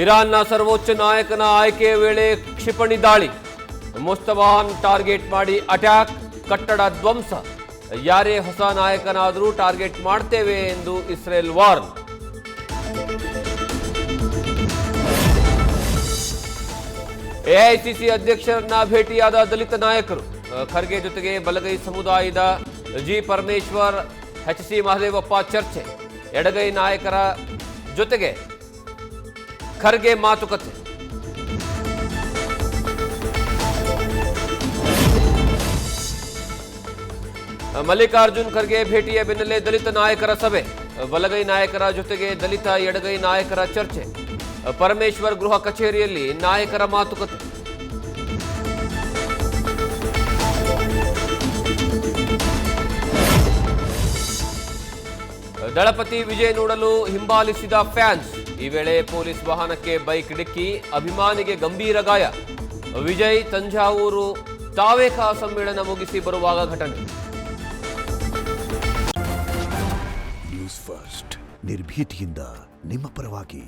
ಇರಾನ್ನ ಸರ್ವೋಚ್ಚ ನಾಯಕನ ಆಯ್ಕೆಯ ವೇಳೆ ಕ್ಷಿಪಣಿ ದಾಳಿ, ಮುಸ್ತಫಾನ್ ಟಾರ್ಗೆಟ್ ಮಾಡಿ ಅಟ್ಯಾಕ್, ಕಟ್ಟಡ ಧ್ವಂಸ. ಯಾರೇ ಹೊಸ ನಾಯಕನಾದರೂ ಟಾರ್ಗೆಟ್ ಮಾಡ್ತೇವೆ ಎಂದು ಇಸ್ರೇಲ್ ವಾರ್ನ್. ಎಐಸಿಸಿ ಅಧ್ಯಕ್ಷರನ್ನ ಭೇಟಿಯಾದ ದಲಿತ ನಾಯಕರು. ಖರ್ಗೆ ಜೊತೆಗೆ ಬಲಗೈ ಸಮುದಾಯದ ಜಿ ಪರಮೇಶ್ವರ್, ಎಚ್ಸಿ ಮಹದೇವಪ್ಪ ಚರ್ಚೆ. ಎಡಗೈ ನಾಯಕರ ಜೊತೆಗೆ ಖರ್ಗೆ ಮಾತುಕತೆ. ಮಲ್ಲಿಕಾರ್ಜುನ್ ಖರ್ಗೆ ಭೇಟಿಯ ಬೆನ್ನಲ್ಲೇ ದಲಿತ ನಾಯಕರ ಸಭೆ. ಬಲಗೈ ನಾಯಕರ ಜೊತೆಗೆ ದಲಿತ ಎಡಗೈ ನಾಯಕರ ಚರ್ಚೆ. ಪರಮೇಶ್ವರ್ ಗೃಹ ಕಚೇರಿಯಲ್ಲಿ ನಾಯಕರ ಮಾತುಕತೆ. ದಳಪತಿ ವಿಜಯ್ ನೋಡಲು ಹಿಂಬಾಲಿಸಿದ ಫ್ಯಾನ್ಸ್. ಈ ವೇಳೆ ಪೊಲೀಸ್ ವಾಹನಕ್ಕೆ ಬೈಕ್ ಡಿಕ್ಕಿ, ಅಭಿಮಾನಿಗೆ ಗಂಭೀರ ಗಾಯ. ವಿಜಯ್ ತಂಜಾವೂರು ತಾವೇಕಾ ಸಮ್ಮೇಳನ ಮುಗಿಸಿ ಬರುವಾಗ ಘಟನೆ. ನ್ಯೂಸ್ ಫಸ್ಟ್, ನಿರ್ಭೀತಿಯಿಂದ ನಿಮ್ಮ ಪರವಾಗಿ.